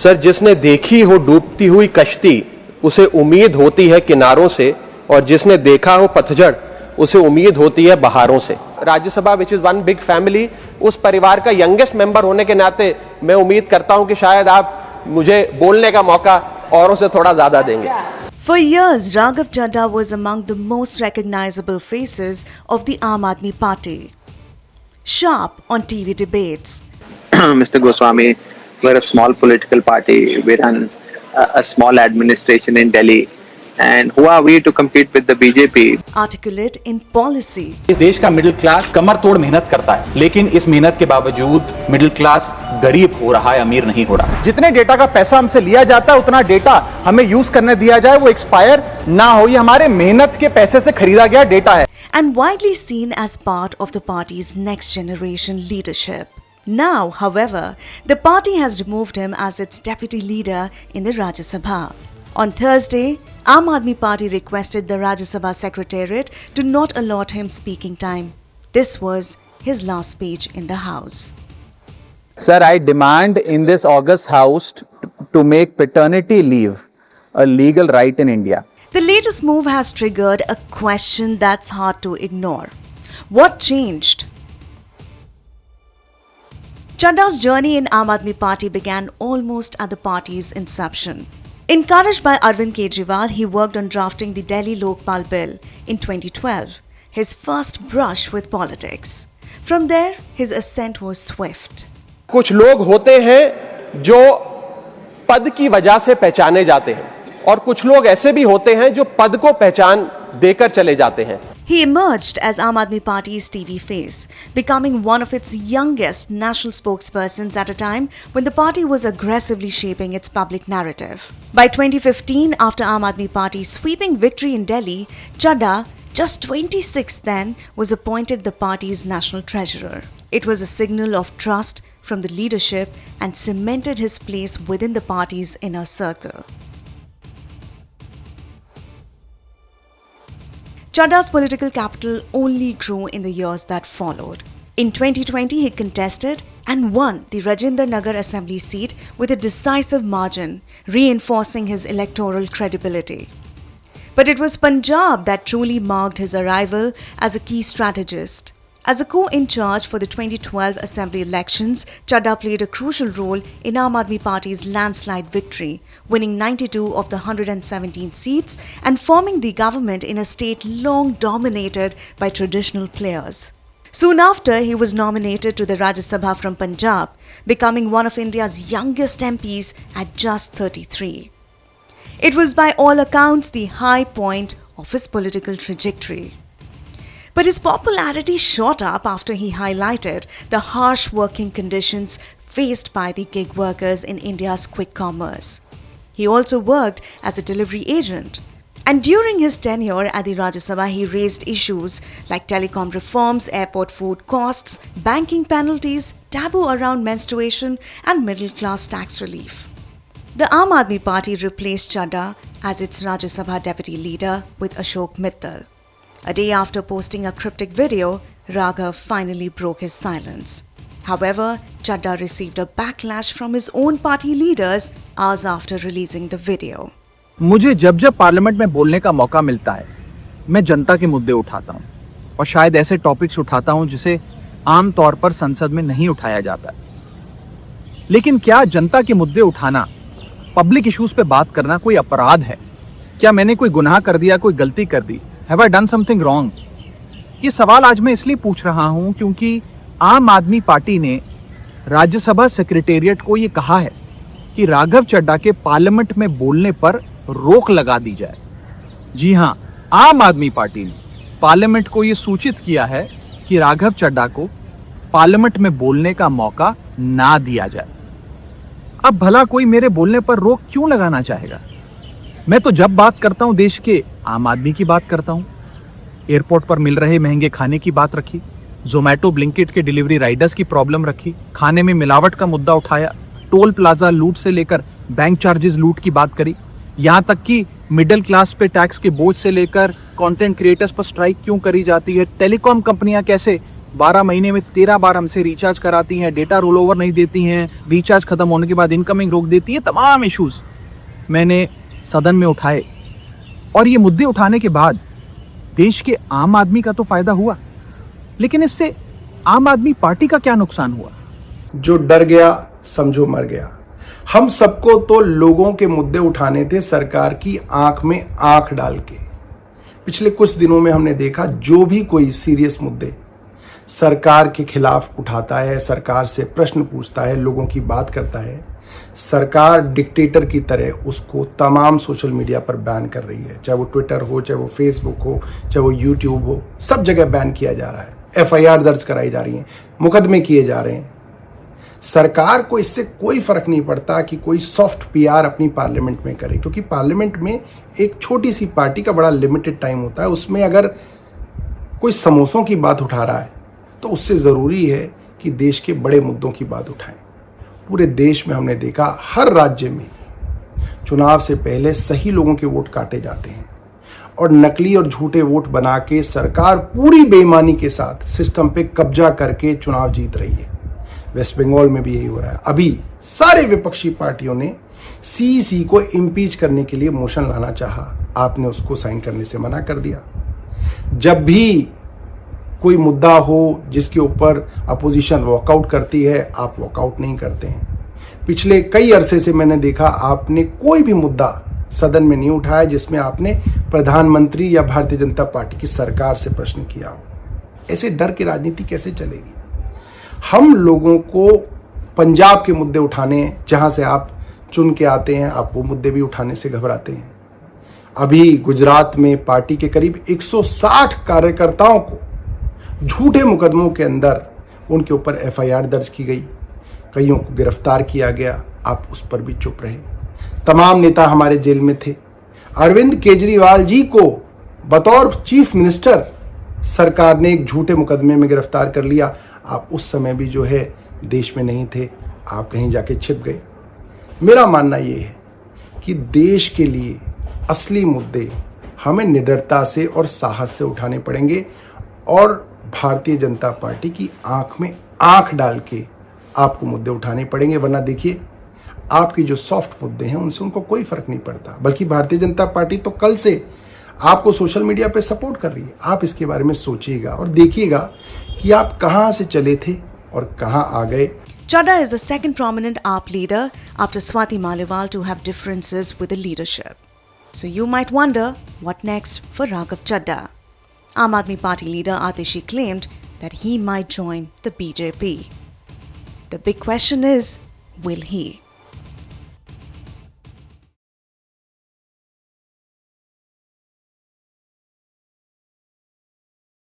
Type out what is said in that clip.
Sir, जिसने देखी हो डूबती हुई कश्ती उसे उम्मीद होती है किनारों से, और जिसने देखा हो पतझड़ उसे उम्मीद होती है बहारों से। Rajya Sabha which is one big family, उस परिवार का यंगेस्ट मेंबर होने के नाते मैं उम्मीद करता हूं कि शायद आप मुझे बोलने का मौका औरों से थोड़ा ज्यादा देंगे। For years, Raghav Chadha was among the most recognizable faces of the Aam Aadmi Party. Sharp on TV debates. Mr. Goswami, we're a small political party. We run a small administration in Delhi. And who are we to compete with the BJP? Articulate in policy. इस देश का middle class कमर तोड़ मेहनत करता है, लेकिन इस मेहनत के बावजूद मिडिल क्लास गरीब हो रहा है, अमीर नहीं हो रहा। जितने डेटा का पैसा हमसे लिया जाता है उतना डेटा हमें यूज करने दिया जाए, वो एक्सपायर ना हो। ये हमारे मेहनत के पैसे से खरीदा गया डेटा है। And widely seen as part of the party's next generation leadership. Now, however, the party has removed him as its deputy leader in the Rajya Sabha. On Thursday, Aam Aadmi Party requested the Rajya Sabha Secretariat to not allot him speaking time. This was his last speech in the House. Sir, I demand in this August House to make paternity leave a legal right in India. The latest move has triggered a question that's hard to ignore. What changed? Chadda's journey in Aam Aadmi Party began almost at the party's inception. Encouraged by Arvind Kejriwal, he worked on drafting the Delhi Lokpal Bill in 2012, his first brush with politics. From there, his ascent was swift. कुछ लोग होते हैं जो पद की वजह से पहचाने जाते हैं, और कुछ लोग ऐसे भी होते हैं जो पद को पहचान देकर चले जाते हैं। He emerged as Aam Aadmi Party's TV face, becoming one of its youngest national spokespersons at a time when the party was aggressively shaping its public narrative. By 2015, after Aam Aadmi Party's sweeping victory in Delhi, Chadha, just 26 then, was appointed the party's national treasurer. It was a signal of trust from the leadership and cemented his place within the party's inner circle. Chadda's political capital only grew in the years that followed. In 2020, he contested and won the Rajendra Nagar Assembly seat with a decisive margin, reinforcing his electoral credibility. But it was Punjab that truly marked his arrival as a key strategist. As a co-in-charge for the 2012 Assembly elections, Chadha played a crucial role in Aam Aadmi Party's landslide victory, winning 92 of the 117 seats and forming the government in a state long dominated by traditional players. Soon after, he was nominated to the Rajya Sabha from Punjab, becoming one of India's youngest MPs at just 33. It was by all accounts the high point of his political trajectory. But his popularity shot up after he highlighted the harsh working conditions faced by the gig workers in India's quick commerce. He also worked as a delivery agent. And during his tenure at the Rajya Sabha, he raised issues like telecom reforms, airport food costs, banking penalties, taboo around menstruation, and middle-class tax relief. The Aam Aadmi Party replaced Chadha as its Rajya Sabha deputy leader with Ashok Mittal. A day after posting a cryptic video, Raghav finally broke his silence. However, Chadha received a backlash from his own party leaders hours after releasing the video. मुझे जब जब parliament में बोलने का मौका मिलता है, मैं जनता के मुद्दे उठाता हूँ और शायद ऐसे टॉपिक्स उठाता हूँ जिसे आम तौर पर संसद में नहीं उठाया जाता है। लेकिन क्या जनता के मुद्दे उठाना, पब्लिक इश्यूज पे बात करना कोई अपराध है? क्या मैंने कोई गुनाह कर दिया, कोई गलती कर दी? Have I done something wrong? ये सवाल आज मैं इसलिए पूछ रहा हूं क्योंकि आम आदमी पार्टी ने राज्यसभा सेक्रेटेरिएट को ये कहा है कि राघव चड्ढा के पार्लियामेंट में बोलने पर रोक लगा दी जाए। जी हां, आम आदमी पार्टी ने पार्लियामेंट को ये सूचित किया है कि राघव चड्ढा को पार्लियामेंट में बोलने का मौका ना दिया जाए। अब भला कोई मेरे बोलने पर रोक क्यों लगाना चाहेगा? मैं तो जब बात करता हूं देश के आम आदमी की बात करता हूं। एयरपोर्ट पर मिल रहे महंगे खाने की बात रखी, जोमैटो ब्लिंकिट के डिलीवरी राइडर्स की प्रॉब्लम रखी, खाने में मिलावट का मुद्दा उठाया, टोल प्लाजा लूट से लेकर बैंक चार्जेस लूट की बात करी, यहाँ तक कि मिडिल क्लास पे टैक्स के बोझ से लेकर कंटेंट क्रिएटर्स पर स्ट्राइक क्यों करी जाती है, टेलीकॉम कंपनियां कैसे 12 महीने में 13 बार हमसे रिचार्ज कराती हैं, डेटा रोल ओवर नहीं देती हैं, रिचार्ज खत्म होने के बाद इनकमिंग रोक देती हैं। तमाम इश्यूज मैंने सदन में उठाए और ये मुद्दे उठाने के बाद देश के आम आदमी का तो फायदा हुआ, लेकिन इससे आम आदमी पार्टी का क्या नुकसान हुआ? जो डर गया समझो मर गया। हम सबको तो लोगों के मुद्दे उठाने थे सरकार की आंख में आंख डाल के। पिछले कुछ दिनों में हमने देखा जो भी कोई सीरियस मुद्दे सरकार के खिलाफ उठाता है, सरकार से प्रश्न पूछता है, लोगों की बात करता है, सरकार डिक्टेटर की तरह उसको तमाम सोशल मीडिया पर बैन कर रही है। चाहे वो ट्विटर हो, चाहे वो फेसबुक हो, चाहे वो यूट्यूब हो, सब जगह बैन किया जा रहा है। FIR दर्ज कराई जा रही है, मुकदमे किए जा रहे हैं। सरकार को इससे कोई फर्क नहीं पड़ता कि कोई सॉफ्ट PR अपनी पार्लियामेंट में करे, क्योंकि पार्लियामेंट में एक छोटी सी पार्टी का बड़ा लिमिटेड टाइम होता है। उसमें अगर कोई समोसों की बात उठा रहा है तो उससे ज़रूरी है कि देश के बड़े मुद्दों की बात उठाएं। पूरे देश में हमने देखा हर राज्य में चुनाव से पहले सही लोगों के वोट काटे जाते हैं और नकली और झूठे वोट बना के सरकार पूरी बेईमानी के साथ सिस्टम पे कब्जा करके चुनाव जीत रही है। वेस्ट बंगाल में भी यही हो रहा है। अभी सारे विपक्षी पार्टियों ने CEC को इम्पीच करने के लिए मोशन लाना चाहा, आपने उसको साइन करने से मना कर दिया। जब भी कोई मुद्दा हो जिसके ऊपर अपोजिशन वॉकआउट करती है, आप वॉकआउट नहीं करते हैं। पिछले कई अरसे से मैंने देखा आपने कोई भी मुद्दा सदन में नहीं उठाया जिसमें आपने प्रधानमंत्री या भारतीय जनता पार्टी की सरकार से प्रश्न किया हो। ऐसे डर की राजनीति कैसे चलेगी? हम लोगों को पंजाब के मुद्दे उठाने, जहां से आप चुन के आते हैं, आप वो मुद्दे भी उठाने से घबराते हैं। अभी गुजरात में पार्टी के करीब 160 कार्यकर्ताओं को झूठे मुकदमों के अंदर उनके ऊपर FIR दर्ज की गई, कईयों को गिरफ्तार किया गया, आप उस पर भी चुप रहे। तमाम नेता हमारे जेल में थे। अरविंद केजरीवाल जी को बतौर चीफ मिनिस्टर सरकार ने एक झूठे मुकदमे में गिरफ्तार कर लिया। आप उस समय भी जो है देश में नहीं थे, आप कहीं जाके छिप गए। मेरा मानना ये है कि देश के लिए असली मुद्दे हमें निडरता से और साहस से उठाने पड़ेंगे और भारतीय जनता पार्टी की आंख में आंख डाल के आपको मुद्दे उठाने पड़ेंगे। वरना देखिए, आपकी जो सॉफ्ट मुद्दे हैं उनसे उनको कोई फर्क नहीं पड़ता, बल्कि भारतीय जनता पार्टी तो कल से आपको सोशल मीडिया पे सपोर्ट कर रही है। आप इसके बारे में सोचिएगा और देखिएगा कि आप कहां से चले थे और कहां आ गए। Chadha is the second prominent AAP leader after Swati Maliwal to have differences with the leadership. So you might wonder, what next for Raghav Chadha? Aam Aadmi Party leader Atishi claimed that he might join the BJP. The big question is, will he?